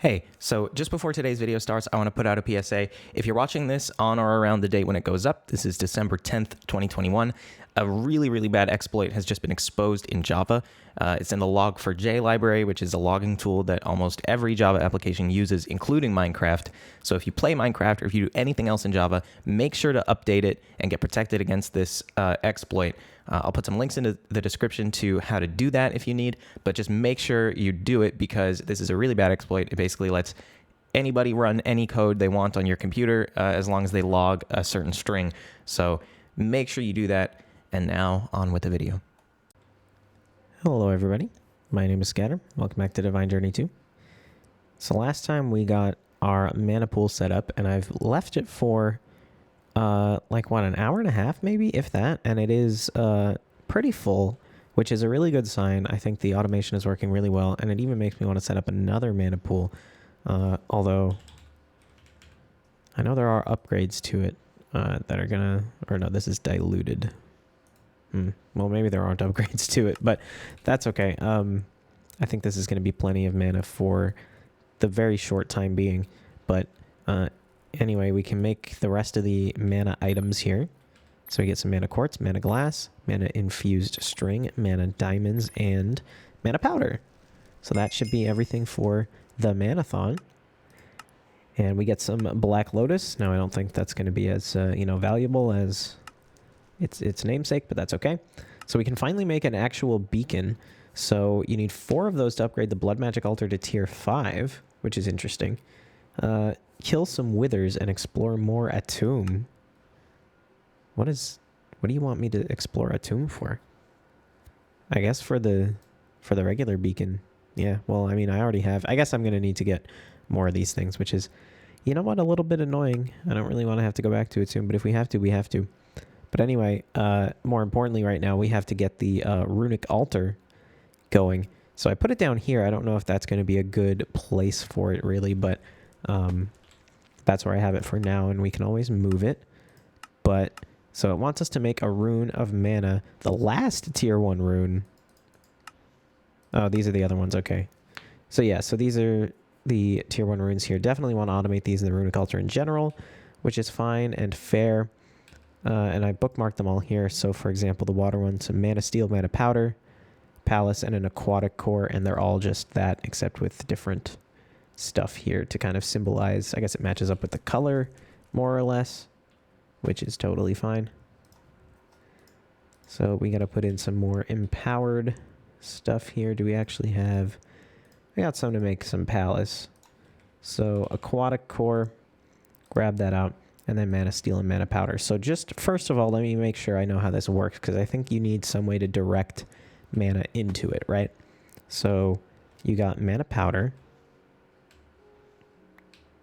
Hey, so just before today's video starts, I want to put out a PSA. If you're watching this on or around the date when it goes up, this is December 10th, 2021, a really bad exploit has just been exposed in Java. It's in the log4j library, which is a logging tool that almost every Java application uses, including Minecraft. So if you play Minecraft or if you do anything else in Java, make sure to update it and get protected against this exploit. I'll put some links in the description to how to do that if you need, but just make sure you do it because this is a really bad exploit. It basically lets anybody run any code they want on your computer as long as they log a certain string. So make sure you do that. And now on with the video. Hello everybody, my name is Scatter. Welcome back to Divine Journey 2. So last time we got our mana pool set up and I've left it for an hour and a half maybe, if that, and it is pretty full, which is a really good sign. I think the automation is working really well, and it even makes me want to set up another mana pool, although I know there are upgrades to it that are gonna, or no, this is diluted. Well, maybe there aren't upgrades to it, but that's okay. I think this is going to be plenty of mana for the very short time being, but anyway, we can make the rest of the mana items here. So we get some mana quartz, mana glass, mana infused string, mana diamonds, and mana powder. So that should be everything for the manathon. And we get some black lotus. Now I don't think that's going to be as valuable as its namesake, but that's okay. So we can finally make an actual beacon. So you need 4 of those to upgrade the blood magic altar to tier 5, which is interesting. Kill some withers and explore more a tomb. What do you want me to explore a tomb for? I guess for the regular beacon. Yeah, well, I mean, I already have. I guess I'm going to need to get more of these things, which is, you know what, a little bit annoying. I don't really want to have to go back to a tomb, but if we have to, we have to. But anyway, more importantly right now, we have to get the Runic Altar going. So I put it down here. I don't know if that's going to be a good place for it really, but that's where I have it for now, and we can always move it. But so it wants us to make a Rune of Mana, the last tier 1 rune. Oh, these are the other ones. Okay. So yeah, so these are the tier 1 runes here. Definitely want to automate these in the Runic Altar in general, which is fine and fair. And I bookmarked them all here. So for example, the water one, some mana steel, mana powder, palace, and an aquatic core, and they're all just that, except with different stuff here to kind of symbolize. I guess it matches up with the color more or less, which is totally fine. So we got to put in some more empowered stuff here. Do we actually have? I got some to make some palace. So aquatic core, grab that out. And then mana steel and mana powder. So just first of all, let me make sure I know how this works, because I think you need some way to direct mana into it, right? So you got mana powder.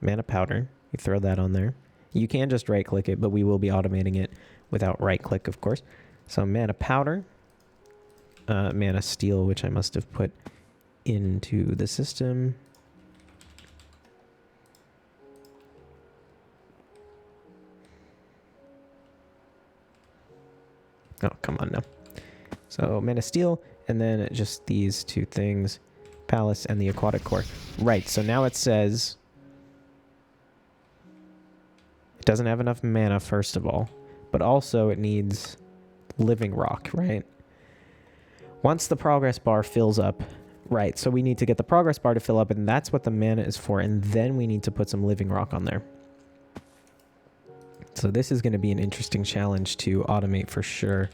Mana powder. You throw that on there. You can just right click it, but we will be automating it without right click, of course. So mana powder. Mana steel, which I must have put into the system. Oh, come on now. So mana steel, and then just these 2 things, palace and the aquatic core. Right, so now it says it doesn't have enough mana, first of all, but also it needs living rock, right? Once the progress bar fills up, right, so we need to get the progress bar to fill up, and that's what the mana is for, and then we need to put some living rock on there. So this is going to be an interesting challenge to automate for sure,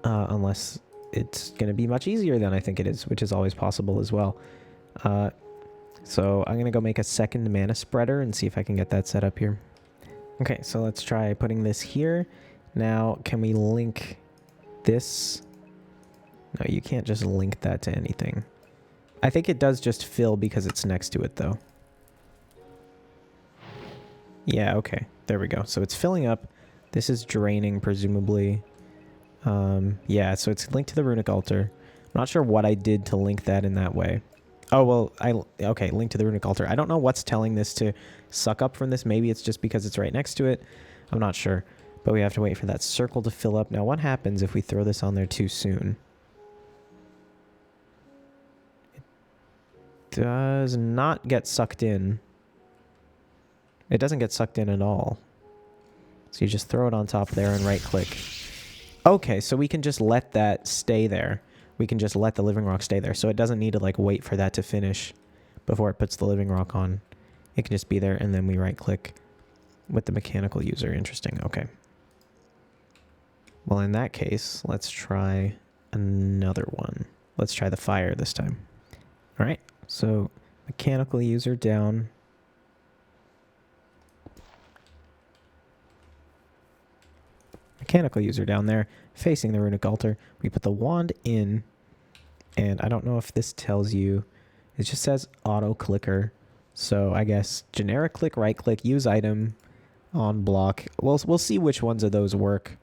unless it's going to be much easier than I think it is, which is always possible as well. So I'm going to go make a second mana spreader and see if I can get that set up here. Okay, so let's try putting this here. Now, can we link this? No, you can't just link that to anything. I think it does just fill because it's next to it, though. Yeah, okay. There we go. So it's filling up. This is draining, presumably. Yeah, so it's linked to the Runic Altar. I'm not sure what I did to link that in that way. Oh, well, okay, link to the Runic Altar. I don't know what's telling this to suck up from this. Maybe it's just because it's right next to it. I'm not sure. But we have to wait for that circle to fill up. Now, what happens if we throw this on there too soon? does not get sucked in. It doesn't get sucked in at all. So you just throw it on top there and right click. Okay, so we can just let that stay there. We can just let the living rock stay there. So it doesn't need to like wait for that to finish before it puts the living rock on. It can just be there and then we right click with the mechanical user. Interesting. Okay. Well, in that case, let's try another one. Let's try the fire this time. All right. So mechanical user down. Mechanical user down there facing the Runic Altar. We put the wand in, and I don't know if this tells you, it just says auto clicker. So I guess generic click, right click, use item on block. We'll see which ones of those work.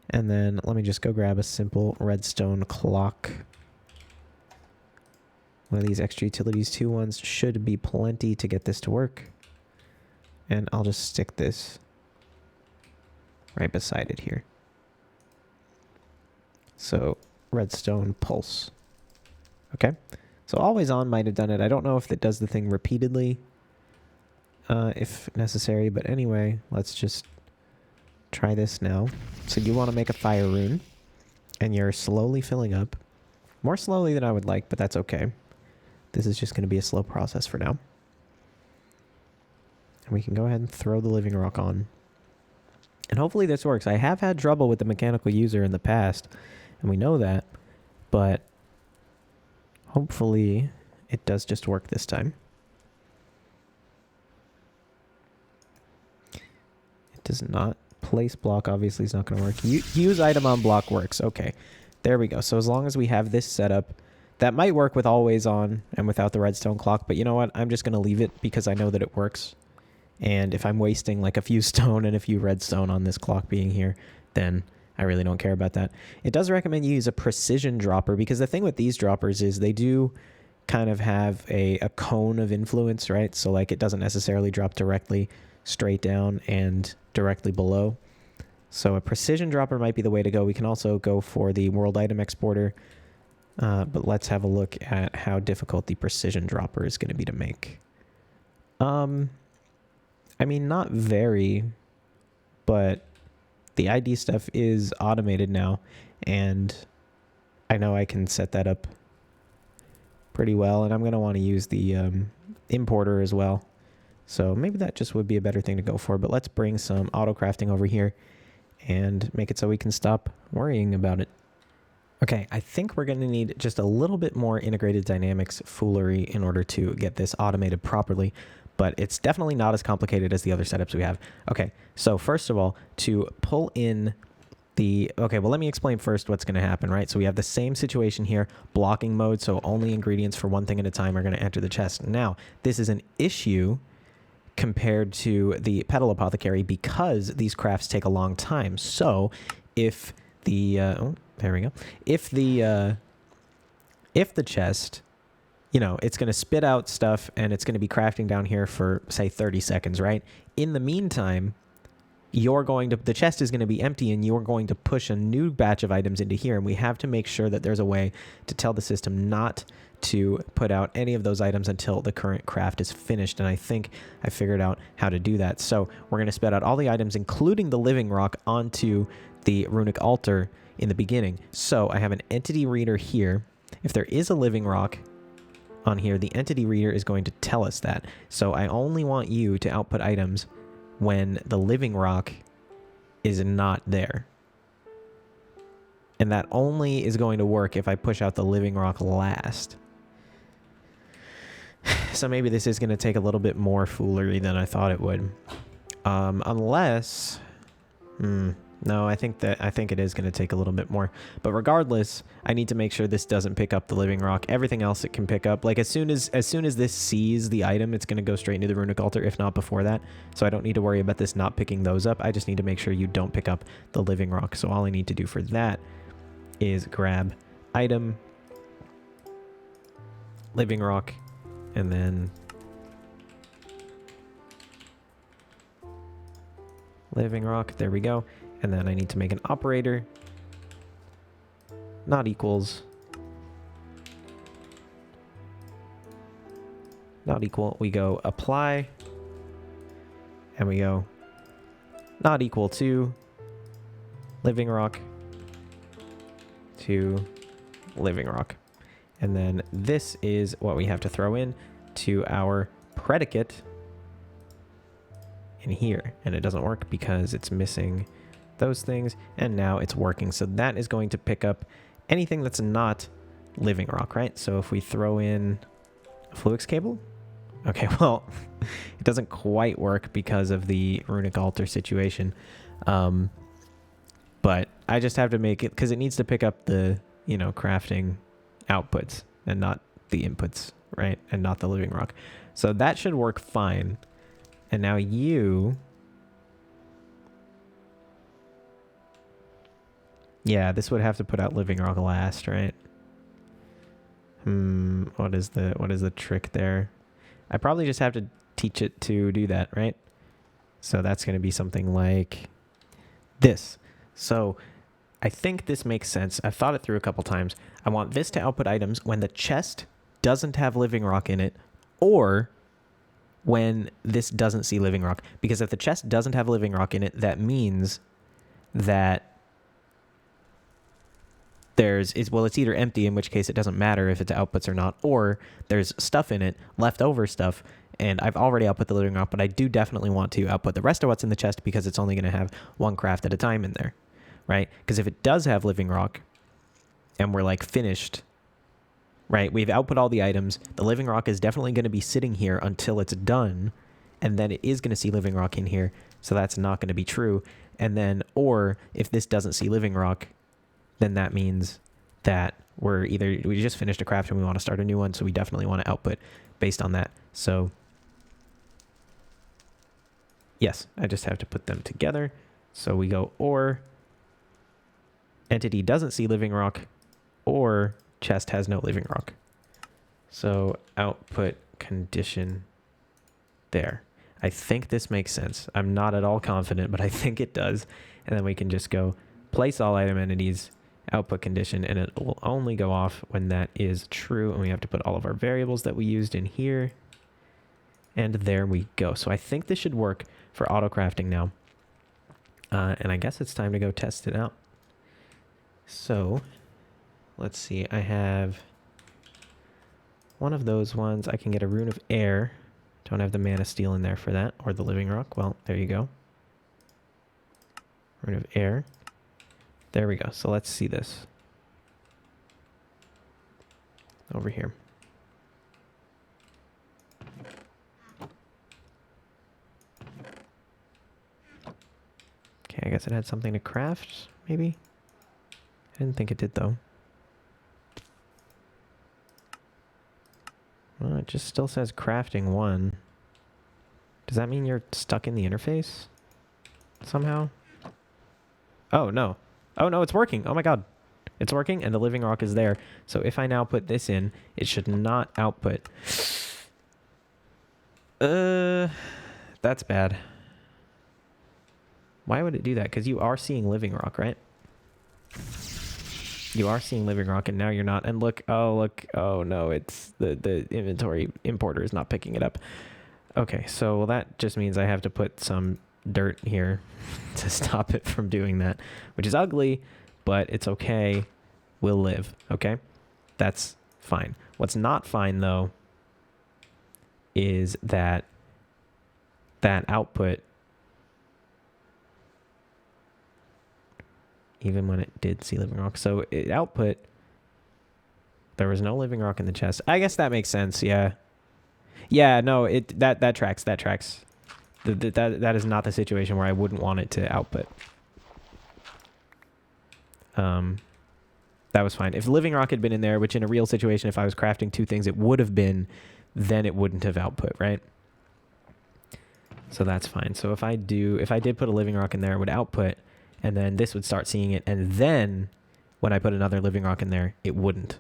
And then let me just go grab a simple redstone clock. One of these extra utilities 2 ones should be plenty to get this to work. And I'll just stick this right beside it here. So redstone pulse. Okay. So always on might have done it. I don't know if it does the thing repeatedly, if necessary. But anyway, let's just try this now. So you want to make a fire rune. And you're slowly filling up. More slowly than I would like, but that's okay. This is just going to be a slow process for now. And we can go ahead and throw the living rock on. And hopefully this works. I have had trouble with the mechanical user in the past, and we know that, but hopefully it does just work this time. It does not. Place block obviously is not going to work. Use item on block works. Okay, there we go. So as long as we have this set up, that might work with always on and without the redstone clock, but you know what? I'm just going to leave it because I know that it works. And if I'm wasting like a few stone and a few redstone on this clock being here, then I really don't care about that. It does recommend you use a precision dropper because the thing with these droppers is they do kind of have a cone of influence, right? So like it doesn't necessarily drop directly straight down and directly below. So a precision dropper might be the way to go. We can also go for the world item exporter, but let's have a look at how difficult the precision dropper is going to be to make. I mean, not very, but the ID stuff is automated now, and I know I can set that up pretty well, and I'm going to want to use the importer as well. So maybe that just would be a better thing to go for, but let's bring some auto crafting over here and make it so we can stop worrying about it. Okay, I think we're going to need just a little bit more integrated dynamics foolery in order to get this automated properly. But it's definitely not as complicated as the other setups we have. Okay, so first of all, to pull in the... Okay, well, let me explain first what's going to happen, right? So we have the same situation here, blocking mode, so only ingredients for one thing at a time are going to enter the chest. Now, this is an issue compared to the Petal Apothecary because these crafts take a long time. So if the... oh, there we go. If the chest... you know, it's going to spit out stuff and it's going to be crafting down here for, say, 30 seconds, right? In the meantime, the chest is going to be empty and you're going to push a new batch of items into here. And we have to make sure that there's a way to tell the system not to put out any of those items until the current craft is finished. And I think I figured out how to do that. So we're going to spit out all the items, including the living rock, onto the Runic Altar in the beginning. So I have an entity reader here. If there is a living rock on here, the entity reader is going to tell us that. So I only want you to output items when the living rock is not there. And that only is going to work if I push out the living rock last. So maybe this is going to take a little bit more foolery than I thought it would. Unless... no, I think it is going to take a little bit more. But regardless, I need to make sure this doesn't pick up the living rock. Everything else it can pick up. Like as soon as this sees the item, it's going to go straight into the Runic Altar, if not before that. So I don't need to worry about this not picking those up. I just need to make sure you don't pick up the living rock. So all I need to do for that is grab item, living rock, and then living rock. There we go. And then I need to make an operator, not equals, not equal. We go apply, and we go not equal to living rock to living rock. And then this is what we have to throw in to our predicate in here. And it doesn't work because it's missing those things. And now it's working. So that is going to pick up anything that's not living rock, right? So if we throw in a Fluix cable, okay, well, it doesn't quite work because of the Runic Altar situation. But I just have to make it, because it needs to pick up the, you know, crafting outputs and not the inputs, right? And not the living rock. So that should work fine. And now you... Yeah, this would have to put out living rock last, right? What is the trick there? I probably just have to teach it to do that, right? So that's going to be something like this. So I think this makes sense. I've thought it through a couple times. I want this to output items when the chest doesn't have living rock in it, or when this doesn't see living rock. Because if the chest doesn't have living rock in it, that means that it's either empty, in which case it doesn't matter if it's outputs or not, or there's stuff in it, leftover stuff, and I've already output the living rock, but I do definitely want to output the rest of what's in the chest because it's only going to have one craft at a time in there, right? Because if it does have living rock and we're like finished, right? We've output all the items. The living rock is definitely going to be sitting here until it's done, and then it is going to see living rock in here, so that's not going to be true. And then, or if this doesn't see living rock, then that means that we just finished a craft and we want to start a new one, so we definitely want to output based on that. So yes, I just have to put them together. So we go or entity doesn't see living rock, or chest has no living rock. So output condition there. I think this makes sense. I'm not at all confident, but I think it does. And then we can just go place all item entities, output condition, and it will only go off when that is true. And we have to put all of our variables that we used in here. And there we go. So I think this should work for auto crafting now. And I guess it's time to go test it out. So let's see. I have one of those ones. I can get a Rune of Air. Don't have the mana steel in there for that, or the living rock. Well, there you go. Rune of Air. There we go. So let's see this. Over here. Okay, I guess it had something to craft, maybe? I didn't think it did, though. Well, it just still says crafting 1. Does that mean you're stuck in the interface? Somehow? Oh, no. Oh, no, it's working. Oh, my God. It's working, and the living rock is there. So if I now put this in, it should not output. That's bad. Why would it do that? Because you are seeing living rock, right? You are seeing living rock, and now you're not. And look, oh no, it's the inventory importer is not picking it up. Okay, so well, that just means I have to put some dirt here to stop it from doing that, which is ugly, but it's okay. We'll live, okay? That's fine. What's not fine, though, is that output, even when it did see living rock. So it output, there was no living rock in the chest. I guess that makes sense, yeah. Yeah, no, that tracks. That is not the situation where I wouldn't want it to output. That was fine. If living rock had been in there, which in a real situation, if I was crafting two things, it would have been, then it wouldn't have output, right? So that's fine. So if I did put a living rock in there, it would output, and then this would start seeing it, and then when I put another living rock in there, it wouldn't.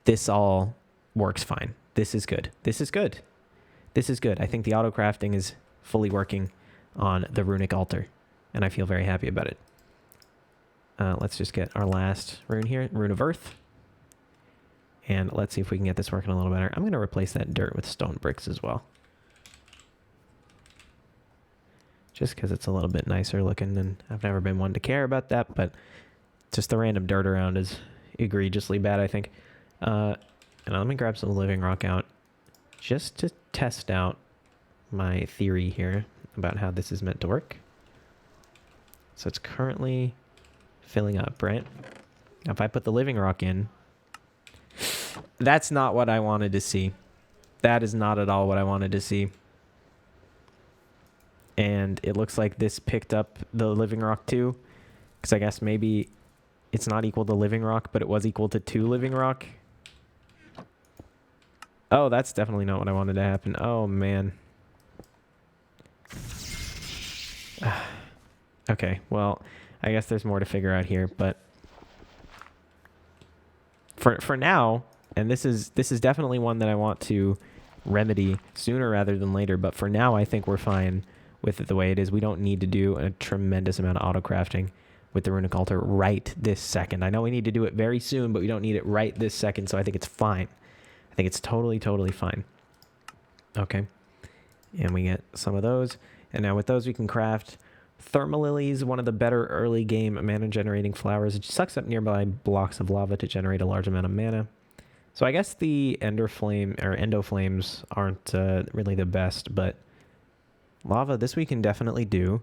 This all works fine. This is good. This is good. This is good. I think the auto crafting is fully working on the Runic Altar, and I feel very happy about it. Let's just get our last rune here, Rune of Earth. And let's see if we can get this working a little better. I'm going to replace that dirt with stone bricks as well. Just because it's a little bit nicer looking, and I've never been one to care about that, but just the random dirt around is egregiously bad, I think. And let me grab some living rock out just to test out my theory here about how this is meant to work. So it's currently filling up, right? Now if I put the living rock in, that's not what I wanted to see. That is not at all what I wanted to see. And it looks like this picked up the living rock too, because I guess maybe it's not equal to living rock, but it was equal to 2 living rock. Oh, that's definitely not what I wanted to happen. Oh, man. Okay, well, I guess there's more to figure out here, but for now, and this is definitely one that I want to remedy sooner rather than later, but for now I think we're fine with it the way it is. We don't need to do a tremendous amount of auto crafting with the Runic Altar right this second. I know we need to do it very soon, but we don't need it right this second, so I think it's fine. I think it's totally fine. Okay. And we get some of those. And now with those we can craft Thermal Lilies, one of the better early game mana generating flowers. It sucks up nearby blocks of lava to generate a large amount of mana. So I guess the Endo Flames aren't really the best, but lava, this we can definitely do.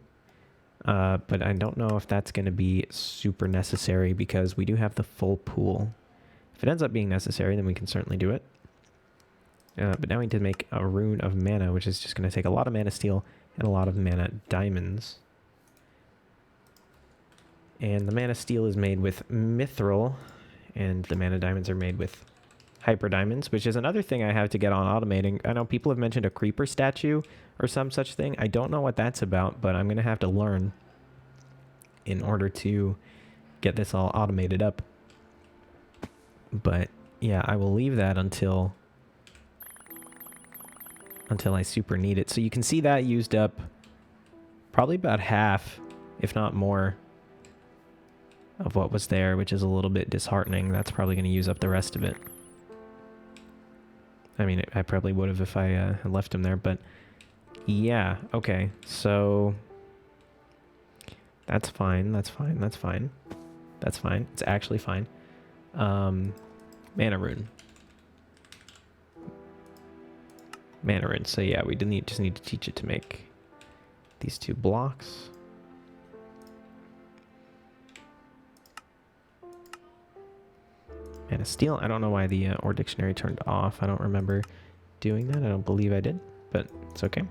But I don't know if that's going to be super necessary because we do have the full pool. If it ends up being necessary, then we can certainly do it. But now we need to make a Rune of Mana, which is just going to take a lot of mana steel and a lot of mana diamonds. And the mana steel is made with mithril, and the mana diamonds are made with hyper diamonds, which is another thing I have to get on automating. I know people have mentioned a creeper statue or some such thing. I don't know what that's about, but I'm going to have to learn in order to get this all automated up. But yeah, I will leave that until I super need it. So you can see that used up probably about half, if not more, of what was there, which is a little bit disheartening. That's probably going to use up the rest of it. I mean, I probably would have if I had left him there, but yeah, okay. So that's fine. That's fine. That's fine. That's fine. It's actually fine. Mana rune. Mana rune. So yeah, we just need to teach it to make these 2 blocks. Mana steel. I don't know why the ore dictionary turned off. I don't remember doing that. I don't believe I did, but it's okay.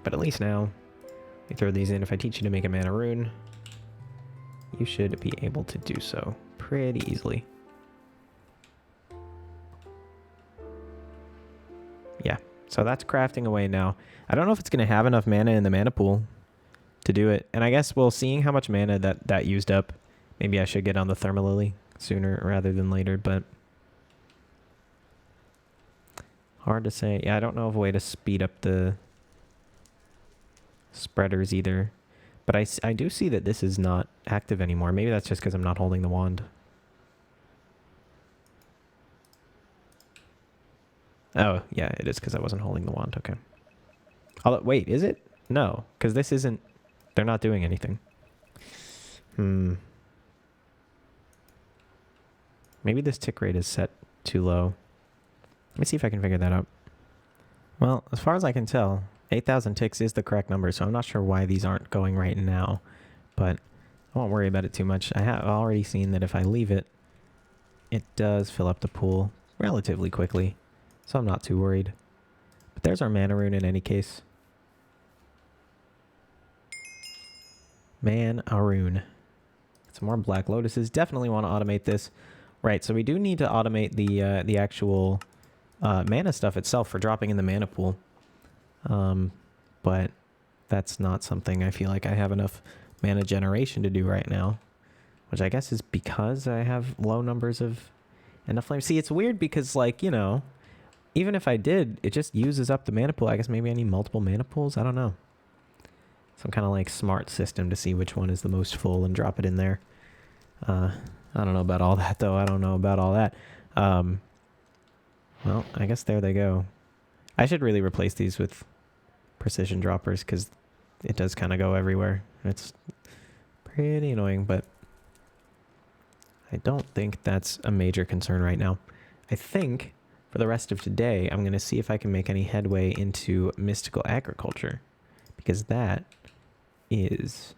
But at least now we throw these in. If I teach you to make a mana rune, you should be able to do so pretty easily. Yeah, so that's crafting away now. I don't know if it's going to have enough mana in the mana pool to do it. And I guess, well, seeing how much mana that used up, maybe I should get on the Thermal Lily sooner rather than later, but hard to say. Yeah, I don't know of a way to speed up the spreaders either. But I do see that this is not active anymore. Maybe that's just because I'm not holding the wand. Oh, yeah, it is because I wasn't holding the wand. Okay. Although, wait, is it? No, because this isn't... They're not doing anything. Maybe this tick rate is set too low. Let me see if I can figure that out. Well, as far as I can tell, 8,000 ticks is the correct number, so I'm not sure why these aren't going right now, but I won't worry about it too much. I have already seen that if I leave it, it does fill up the pool relatively quickly, so I'm not too worried. But there's our mana rune in any case. Man, a rune. Some more black lotuses. Definitely want to automate this. Right, so we do need to automate the actual mana stuff itself for dropping in the mana pool. But that's not something I feel like I have enough mana generation to do right now, which I guess is because I have low numbers of enough flames. See, it's weird because, like, you know, even if I did, it just uses up the mana pool. I guess maybe I need multiple mana pools. I don't know. some kind of like smart system to see which one is the most full and drop it in there. I don't know about all that though. I don't know about all that. Well, I guess there they go. I should really replace these with precision droppers because it does kind of go everywhere. It's pretty annoying, but I don't think that's a major concern right now. I think for the rest of today, I'm going to see if I can make any headway into mystical agriculture, because that is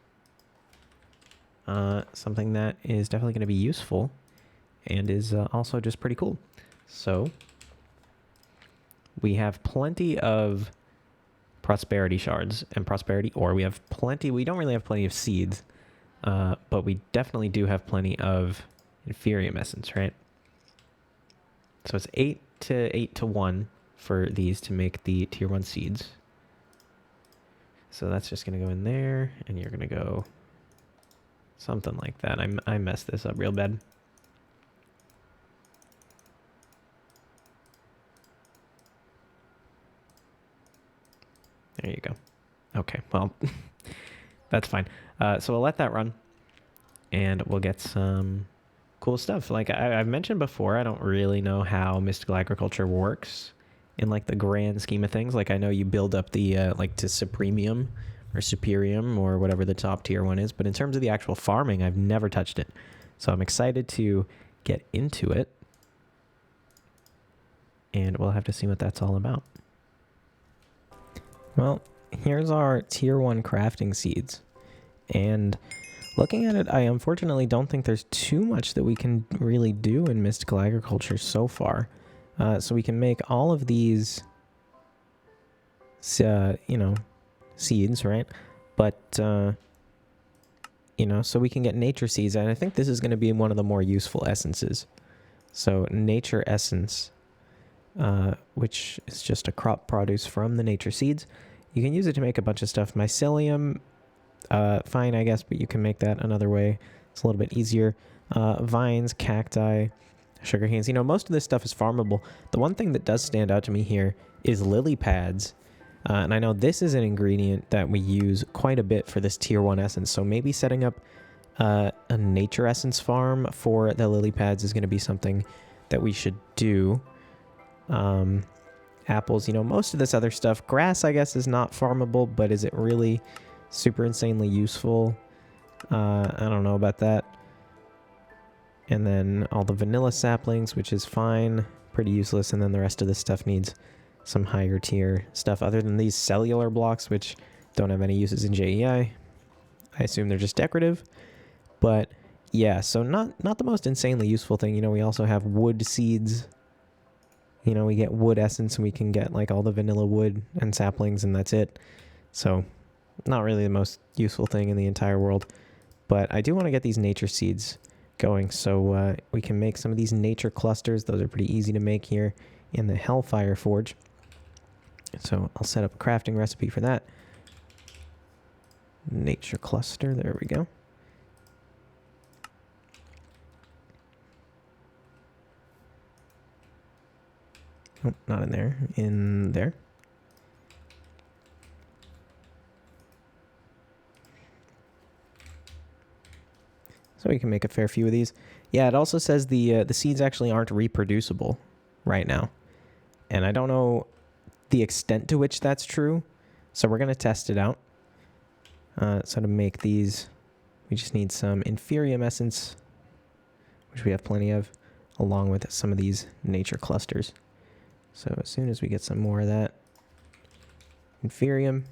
something that is definitely going to be useful and is also just pretty cool. So we have plenty of prosperity shards and prosperity ore. We have plenty. We don't really have plenty of seeds, but we definitely do have plenty of inferium essence, right? So it's 8 to 1 for these to make the tier 1 seeds. So that's just going to go in there, and you're going to go something like that. I messed this up real bad. There you go. Okay, well, that's fine. So we'll let that run, and we'll get some cool stuff. Like I've mentioned before, I don't really know how mystical agriculture works in like the grand scheme of things. Like I know you build up the like to supremium or superium or whatever the top tier one is, but in terms of the actual farming, I've never touched it. So I'm excited to get into it, and we'll have to see what that's all about. Well, here's our tier 1 crafting seeds, and looking at it, I unfortunately don't think there's too much that we can really do in mystical agriculture so far. So we can make all of these, seeds, right? But, so we can get nature seeds, and I think this is going to be one of the more useful essences. So nature essence, which is just a crop produce from the nature seeds. You can use it to make a bunch of stuff. Mycelium, fine, I guess, but you can make that another way. It's a little bit easier. Vines, cacti, sugar canes. Most of this stuff is farmable. The one thing that does stand out to me here is lily pads. And I know this is an ingredient that we use quite a bit for this tier 1 essence. So maybe setting up a nature essence farm for the lily pads is going to be something that we should do. Apples, most of this other stuff. Grass, I guess, is not farmable, but is it really super insanely useful? I don't know about that. And then all the vanilla saplings, which is fine, pretty useless. And then the rest of this stuff needs some higher tier stuff other than these cellular blocks, which don't have any uses in JEI. I assume they're just decorative. But yeah, so not the most insanely useful thing. We also have wood seeds. We get wood essence, and we can get like all the vanilla wood and saplings, and that's it. So not really the most useful thing in the entire world. But I do want to get these nature seeds going, so we can make some of these nature clusters. Those are pretty easy to make here in the Hellfire Forge. So I'll set up a crafting recipe for that. Nature cluster, there we go. Oh, not in there, in there. So we can make a fair few of these. Yeah, it also says the seeds actually aren't reproducible right now. And I don't know the extent to which that's true. So we're going to test it out. So to make these, we just need some inferium essence, which we have plenty of, along with some of these nature clusters. So as soon as we get some more of that inferium,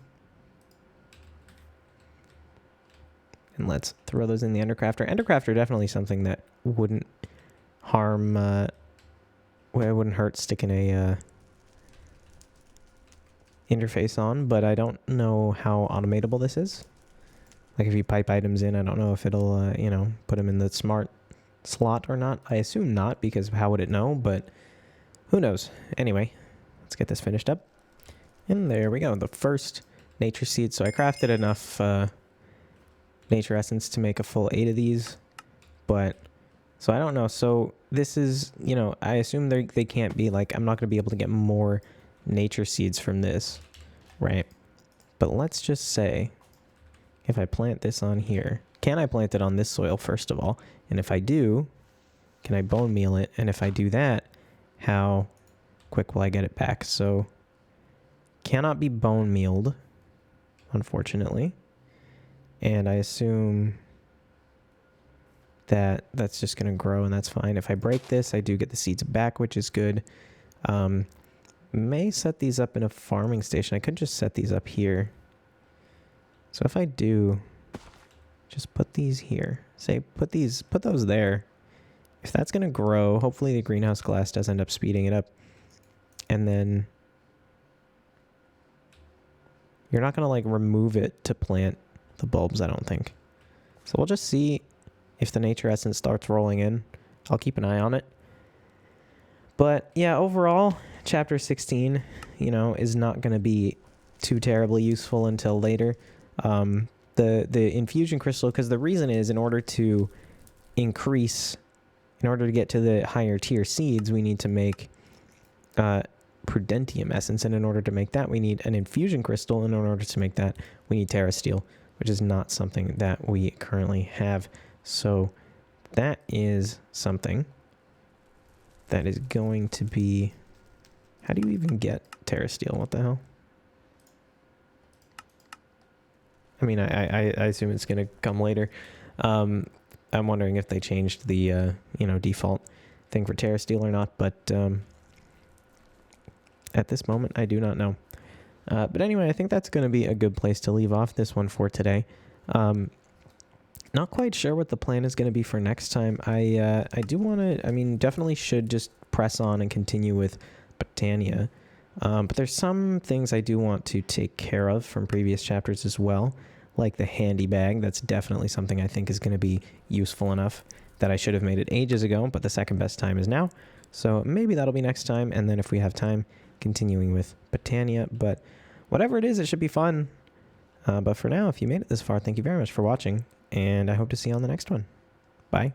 and let's throw those in the Endercrafter. Endercrafter definitely something that wouldn't harm, well, it wouldn't hurt sticking a interface on, but I don't know how automatable this is. Like if you pipe items in, I don't know if it'll, put them in the smart slot or not. I assume not, because how would it know? But who knows? Anyway, let's get this finished up. And there we go, the first nature seed. So I crafted enough nature essence to make a full 8 of these, but so I don't know. So this is, I assume they can't be like, I'm not going to be able to get more nature seeds from this, right? But let's just say if I plant this on here, can I plant it on this soil first of all? And if I do, can I bone meal it? And if I do that, how quick will I get it back? So cannot be bone mealed, unfortunately. And I assume that that's just going to grow, and that's fine. If I break this, I do get the seeds back, which is good. May set these up in a farming station. I could just set these up here. So if I do, just put these here. Say, put those there. If that's going to grow, hopefully the greenhouse glass does end up speeding it up. And then you're not going to like remove it to plant the bulbs, I don't think. So we'll just see if the nature essence starts rolling in. I'll keep an eye on it. But yeah, overall, chapter 16, you know, is not going to be too terribly useful until later. The infusion crystal, because the reason is in order to get to the higher tier seeds, we need to make prudentium essence, and in order to make that, we need an infusion crystal, and in order to make that, we need terra steel, which is not something that we currently have. So that is something that is going to be... How do you even get terra steel? What the hell? I mean, I assume it's going to come later. I'm wondering if they changed the default thing for terra steel or not, but at this moment, I do not know. But anyway, I think that's going to be a good place to leave off this one for today. Not quite sure what the plan is going to be for next time. I do want to, I mean, definitely should just press on and continue with Botania. But there's some things I do want to take care of from previous chapters as well, like the handy bag. That's definitely something I think is going to be useful enough that I should have made it ages ago, but the second best time is now. So maybe that'll be next time, and then if we have time, continuing with Botania. But whatever it is, it should be fun. But for now, if you made it this far, thank you very much for watching, and I hope to see you on the next one. Bye.